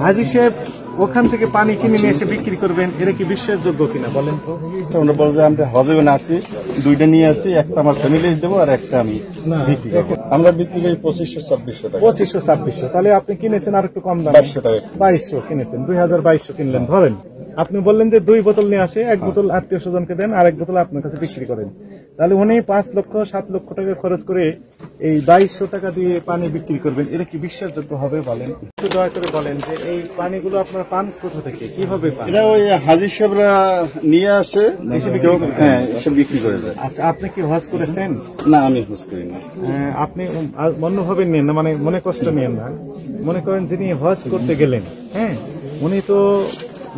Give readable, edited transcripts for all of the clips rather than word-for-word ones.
হাজী সাহেব ওখান থেকে পানি কিনে নিয়ে এসে বিক্রি করবেন, এটা কি বিশ্বাসযোগ্য কিনা বলেন তো? আমরা বলছি আমরা হজে আসছি, দুইটা নিয়ে আসছি, একটা আমার ফ্যামিলি দেবো আর একটা আমি বিক্রি করবো। আমরা বিক্রি করি 2500-2600 টাকা। 2500-2600, তাহলে আপনি কিনেছেন আর একটু কম দাম, 2200 টাকা। 2200 কিনেছেন, 2200 কিনলেন ধরেন। আপনি বললেন যে 2 বোতল নিয়ে আসে, 1 বোতল আত্মীয় স্বজনকে দেন আর 1 বোতল আপনার কাছে বিক্রি করেন, তাহলে উনি 5-7 লক্ষ টাকা খরচ করে এই 2200 টাকা দিয়ে পানি বিক্রি করবেন, এটা কি বিশ্বাসযোগ্য হবে বলেন? একটু দয়া করে বলেন যে এই পানিগুলো আপনারা পান কোথা থেকে, কিভাবে পান? এটা ওই হাজী সাহেবরা নিয়ে আসে, হ্যাঁ এসে বিক্রি করে দেয়। আচ্ছা, আপনি কি হজ করেছেন? না, আমি হজ করি না। আপনি অন্যভাবে নেন না, মানে মনে কষ্ট নিয়েন না। মনে করেন যিনি হজ করতে গেলেন, হ্যাঁ, উনি তো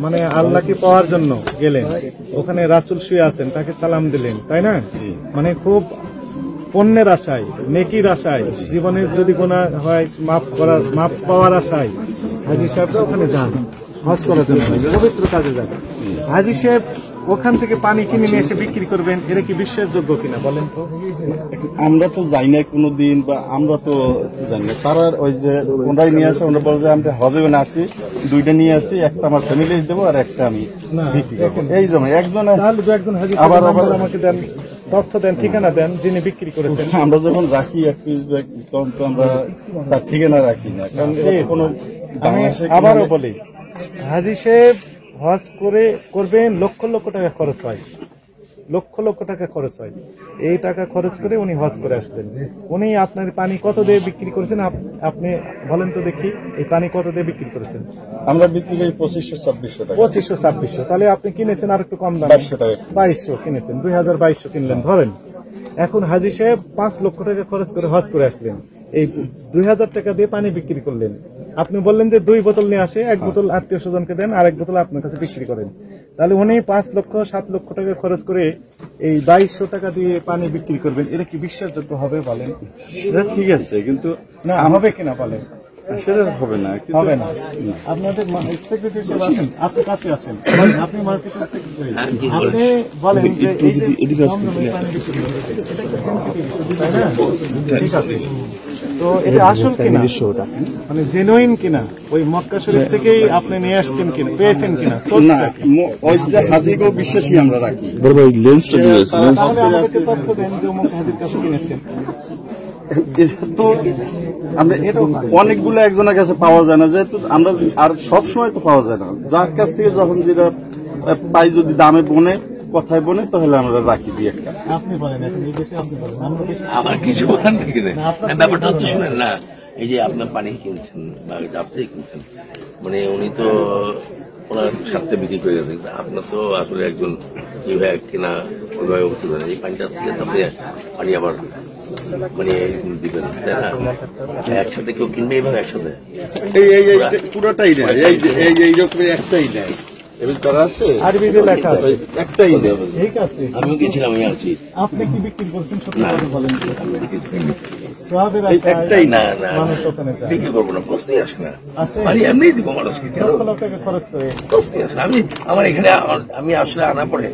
মানে আল্লাহকে পাওয়ার জন্য গেলেন, ওখানে রাসূল শুয়ে আছেন, তাকে সালাম দিলেন, তাই না? মানে খুব পুণ্যের আশায়, নেকির আশায়, জীবনের যদি গুনাহ হয় মাফ পাওয়ার আশায় হাজী সাহেবরা ওখানে যান হজ করার জন্য, পবিত্র কাজে যান। হাজী সাহেব ওখান থেকে পানি কিনে নিয়ে এসে বিক্রি করবেন, এটা কি বিশ্বাসযোগ্য কিনা বলেন তো? আমরা তো যাই না কোনোদিন, বা আমরা তো জানি না। তারা ওই যে ওনারাই নিয়ে আসে, ওনারা বলে যে আমরা হজে আসছি, দুইটা নিয়ে আসছি, একটা আমার ফ্যামিলি দেবো আর একটা আমি বিক্রি করবো। এই জন্য একজন আবার আমাকে দেন, তথ্য দেন, ঠিকানা দেন যিনি বিক্রি করেছেন। আমরা যখন রাখি এক পিস ব্যাগ, তখন তো আমরা তার ঠিকানা রাখি না, কারণ কোনো। আমি আবারও বলি, হাজী সাহেব হজ করবেন, লক্ষ লক্ষ টাকা খরচ হয়, লক্ষ লক্ষ টাকা খরচ হয়। এই টাকা খরচ করে উনি হজ করে আসলেন। উনি আপনার পানি কত দিয়ে বিক্রি করেছেন আপনি বলেন তো দেখি, এই পানি কত দিয়ে বিক্রি করেছেন? আমরা বিক্রি করি 2500-2600 টাকা। 2500-2600, তাহলে আপনি কিনেছেন আর একটু কম দাম, 2200 টাকা। 2200 কিনেছেন, 2200 কিনলেন ধরেন। এখন হাজী সাহেব 5 লক্ষ টাকা খরচ করে হজ করে আসলেন, এই 2000 টাকা দিয়ে পানি বিক্রি করলেন। আপনি বললেন যে 2 বোতল নিয়ে আসে, 1 বোতল আত্মীয় স্বজনকে দেন আর 1 বোতল আপনার কাছে বিক্রি করেন, তাহলে উনি 5-7 লক্ষ টাকা খরচ করে এই 2200 টাকা দিয়ে পানি বিক্রি করবেন, এটা কি বিশ্বাসযোগ্য হবে বলেন? সেটা ঠিক আছে, কিন্তু না হবে কিনা বলেন? সেটা হবে না, হবে না। আপনাদের সেক্রেটারি সাহেব আসেন, আপনি কাছে আসেন, আপনি মার্কেটের সেক্রেটারি, আপনি বলেন যে এই যে দমদমে পানি বিক্রি করবেন, এটা কি সেনসিটিভ, তাই না? ঠিক আছে, তো এটা আসল কিনা, মানে জেনুইন কিনা, ওই মক্কা শরীফ থেকেই আপনি নিয়ে আসছেন কিনা, পেয়েছেন কিনা? না, ওই যে হাজীকে বিশ্বাসী আমরা রাখি। তাহলে আমাদেরকে তথ্য দেন যে অমুক হাজীর কাছে কিনেছেন। তো আমরা অনেকগুলো একজনের কাছে পাওয়া যায় না, যেহেতু আমরা আর সব সময় তো পাওয়া যায় না, যার কাছ থেকে যখন যেটা পাই, যদি দামে বনে, কথায় বনে, তাহলে আমরা রাখি দিই একটা। আপনি বলেন, এখন এই দেশে আপনি বলেন, আমার কিছু বলার নেই। ব্যাপারটা হচ্ছে শুনেন না, এই যে আপনার পানি কিনছেন বা জাপ থেকে কিনছেন, মানে উনি তো ওনার স্বার্থে বিক্রি করে গেছেন, আপনার তো আসলে একজন বিভাগ কিনা ওইভাবে উঠতে এই পানিটা থেকে আপনি পানি আবার মানে দিবেন, তাই না? একসাথে কেউ কিনবে এইভাবে একসাথে পুরোটাই নেয়, এই রকমের একটাই নেয়। আরবিতে লেখা আছে একটাই দেবে। ঠিক আছে, আমিও গেছিলাম, আমি আছি। আপনি কি বিক্রি করছেন সত্যি কথা বলেন? একটাই না, না বিক্রি করবো না, প্রশ্নই আসে না। মানে এমনি দিব মানুষকে, লক্ষ টাকা খরচ করে প্রশ্নই আসে না। আমি আমার এখানে আমি আসলে আনা পরে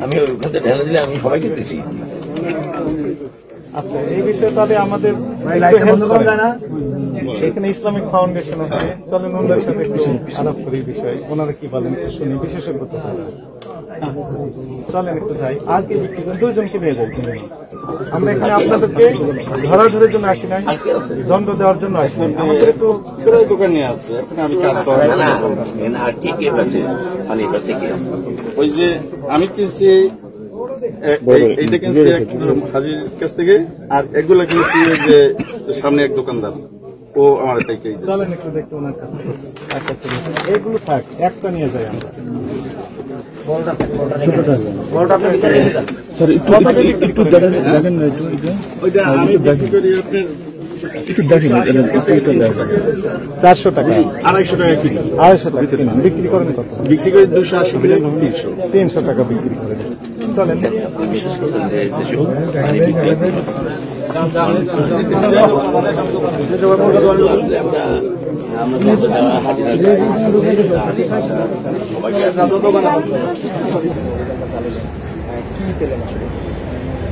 আমি ওইখান থেকে ঢেলে দিলে আমি সবাইকে দিচ্ছি। আচ্ছা, এই বিষয়ে তাহলে আমাদের এখানে ইসলামিক ফাউন্ডেশন আছে, চলেন ওনাদের সাথে একটু আলাপ করি বিষয়, ওনারা কি বলেন শুনি, বিশেষজ্ঞ তো চলেন একটু যাই। আর কি বিক্রি করেন? 2 জনকে নিয়ে যাই। আমরা এখানে আপনাদেরকে ধরাধরের জন্য আসি নাই, দণ্ড দেওয়ার জন্য আসি নাই। আমাদের একটু দোকানে আছে, ওই যে আমি কিনছি, এইটা কিনছি হাজীর কাছ থেকে, আর এগুলো কিনছি যে সামনে এক দোকানদার, ও আমার এটাই। চলেন একটু দেখতে ওনার কাছে, এগুলো থাক, একটা নিয়ে যাই আমরা। $400 টাকা, 250 টাকা কিলো, 250 টাকা বিক্রি করেন কত? বিক্রি করে 280 থেকে 300 টাকা বিক্রি করেন। চলেন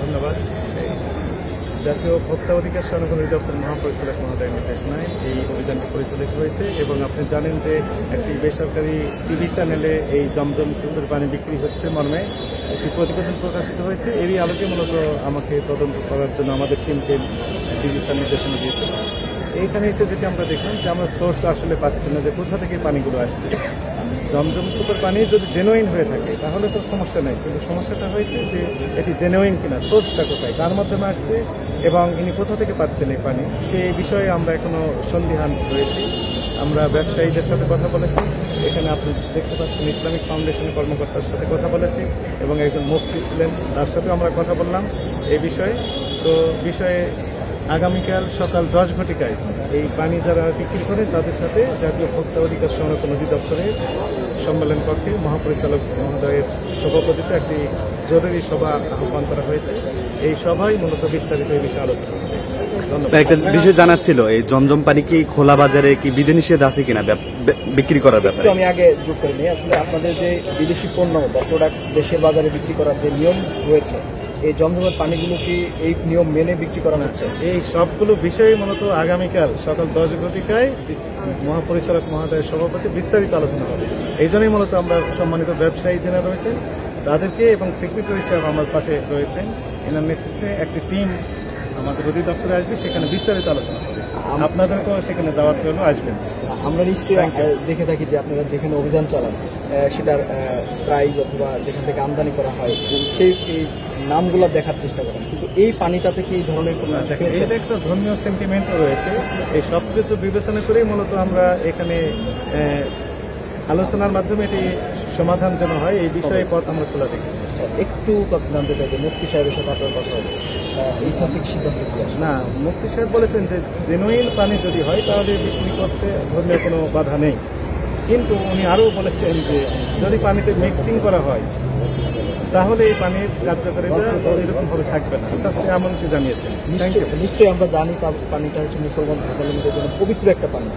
ধন্যবাদ। জাতীয় ভোক্তা অধিকার সংরক্ষণ অধিদপ্তর মহাপরিচালক মহোদয়ের নির্দেশনায় এই অভিযানটি পরিচালিত হয়েছে এবং আপনি জানেন যে একটি বেসরকারি টিভি চ্যানেলে এই জমজম কূপের পানি বিক্রি হচ্ছে মর্মে একটি প্রতিবেদন প্রকাশিত হয়েছে। এরই আলোকে মূলত আমাকে তদন্ত করার জন্য আমাদের টিমকে ডিবি স্যার নির্দেশনা দিয়েছে। এইখানে এসে যেটি আমরা দেখলাম যে আমরা সোর্স আসলে পাচ্ছি না যে কোথা থেকে পানিগুলো আসছে। জমজম কূপের পানি যদি জেনুইন হয়ে থাকে তাহলে তো সমস্যা নেই, কিন্তু সমস্যাটা হয়েছে যে এটি জেনুইন কিনা, সোর্সটা কোথায়, কার মাধ্যমে আসছে এবং ইনি কোথা থেকে পাচ্ছেন এই পানি, সেই বিষয়ে আমরা এখনো সন্দিহান রয়েছি। আমরা ব্যবসায়ীদের সাথে কথা বলেছি, এখানে আপনি দেখতে পাচ্ছেন ইসলামিক ফাউন্ডেশনের কর্মকর্তার সাথে কথা বলেছি এবং একজন মুফতি ছিলেন তার সাথেও আমরা কথা বললাম এই বিষয়ে। তো বিষয়ে আগামীকাল সকাল 10 ঘটিকায় এই পানি যারা বিক্রি করে তাদের সাথে জাতীয় ভোক্তা অধিকার সংরক্ষণ অধিদপ্তরের সম্মেলন কক্ষে মহাপরিচালক মহোদয়ের সভাপতিত্বে একটি জরুরি সভা আহ্বান করা হয়েছে। এই সভায় মূলত বিস্তারিত এই বিষয়ে আলোচনা হবে। ধন্যবাদ। একটা বিষয় জানার ছিল, এই জমজম পানি কি খোলা বাজারে কি বিধিনিষেধ আছে কিনা বিক্রি করার ব্যাপারে? আমি আগে যোগ করে নিই, আসলে আপনাদের যে বিদেশি পণ্য বা প্রোডাক্ট দেশের বাজারে বিক্রি করার যে নিয়ম রয়েছে, এই জমজমের পানিগুলো কি এই নিয়ম মেনে বিক্রি করা হচ্ছে? এই সবগুলো বিষয়ে মূলত আগামীকাল সকাল 10 ঘটিকায় মহাপরিচালক মহোদয়ের সভাপতি বিস্তারিত আলোচনা হবে। এই জন্যই মূলত আমরা সম্মানিত ব্যবসায়ী যারা রয়েছেন তাদেরকে এবং সেক্রেটারি সাহেব আমার পাশে রয়েছেন, এনার নেতৃত্বে একটি টিম আমাদের অধিদপ্তরে আসবে, সেখানে বিস্তারিত আলোচনা হবে। আপনাদেরকেও সেখানে দাওয়াত করলে আসবেন। আমরা নিশ্চয়ই দেখে থাকি যে আপনারা যেখানে অভিযান চালান সেটার প্রাইস অথবা যেখান থেকে আমদানি করা হয় সেই নামগুলো দেখার চেষ্টা করেন, কিন্তু এই পানিটা থেকে এই ধরনের কোনো এটা একটা ধর্মীয় সেন্টিমেন্টও রয়েছে। এই সব কিছু বিবেচনা করেই মূলত আমরা এখানে আলোচনার মাধ্যমে এটি সমাধান যেন হয় এই বিষয়ে পথ আমরা খোলা রেখেছি। একটু জানতে চাই যে মুফতি সাহেবের সাথে আপনার কথা হবে এই টপিক সিদ্ধান্ত না, মুফতি সাহেব বলেছেন যে জেনুইন পানি যদি হয় তাহলে বিক্রি করতে ধর্মীয় কোনো বাধা নেই, কিন্তু উনি আরও বলেছেন যে যদি পানিতে মিক্সিং করা হয় তাহলে এই পানির কার্যকারিতা এরকম ভাবে থাকবে না, তার সে এমনকি জানিয়েছেন। নিশ্চয়ই আমরা জানি পানিটা হচ্ছে মুসলমান ধর্মাবলম্বীদের জন্য পবিত্র একটা পানি।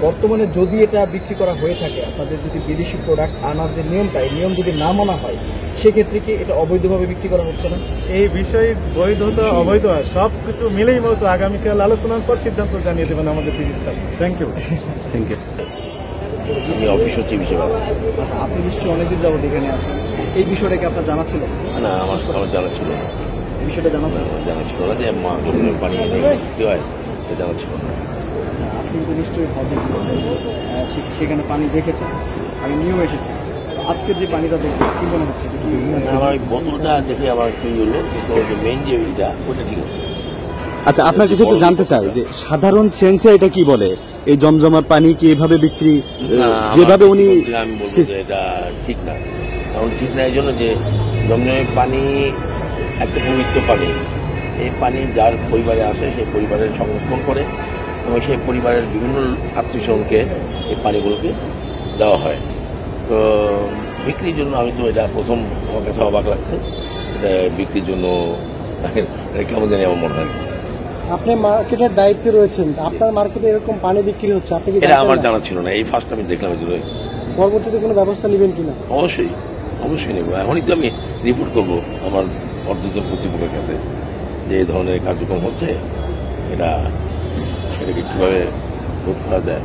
বর্তমানে যদি এটা বিক্রি করা হয়ে থাকে, আপনাদের যদি বিদেশি প্রোডাক্ট আনার যে নিয়মটা, এই নিয়ম যদি না মানা হয় সেক্ষেত্রে কি এটা অবৈধভাবে বিক্রি করা হচ্ছে না? এই বিষয়ে বৈধতা অবৈধ সব কিছু মিলেই মূলত আগামীকাল আলোচনার পর সিদ্ধান্ত জানিয়ে দেবেন আমাদের DG sir. Thank you. Thank you. আমি অফিস সচিব হিসেবে। আচ্ছা, আপনি নিশ্চয়ই অনেকদিন যাবত এখানে আছেন, এই বিষয়টা কি আপনার জানা ছিল? না, আমার জানা ছিল না। এই বিষয়টা জানা ছিল না যে পানি কি হয় সেটা জানা ছিল না। আচ্ছা, আপনি তো নিশ্চয়ই হজে গিয়েছেন, সেখানে পানি দেখেছেন, আমি নিয়েও এসেছি। আজকের যে পানিটা দেখে কি মনে হচ্ছে? আমার ওই বোতলটা দেখে আমার কি হলো, কিন্তু যে মেইন যে ওইটা ওটা ঠিক আছে। আচ্ছা, আপনার কিছু একটু জানতে চাই যে সাধারণ সেন্সে এটা কি বলে, এই জমজমার পানি কি এভাবে বিক্রি যেভাবে উনি? আমি বলবো যে এটা ঠিক না, কারণ ঠিক না এই জন্য যে জমজমের পানি একটা পবিত্র পানি। এই পানি যার পরিবারে আসে সেই পরিবারের সংরক্ষণ করে এবং সেই পরিবারের বিভিন্ন আত্মীয়স্বজনকে এই পানিগুলোকে দেওয়া হয়। তো বিক্রির জন্য আমি তো এটা প্রথম আমার কাছে অবাক লাগছে, এটা বিক্রির জন্য কেমন জানি আমার মনে হয়। আপনি মার্কেটের দায়িত্বে রয়েছেন, আপনার মার্কেটে এরকম পানি বিক্রি হচ্ছে, আপনি কি? এটা আমার জানা ছিল না, এই ফার্স্ট আমি দেখলাম। পরবর্তীতে কোনো ব্যবস্থা নেবেন কিনা? অবশ্যই অবশ্যই নেব। এখনই তো আমি রিপোর্ট করবো আমার অর্ধতন কর্তৃপক্ষের কাছে যে এই ধরনের কার্যক্রম হচ্ছে, এটাকে কীভাবে রোধ করা যায়।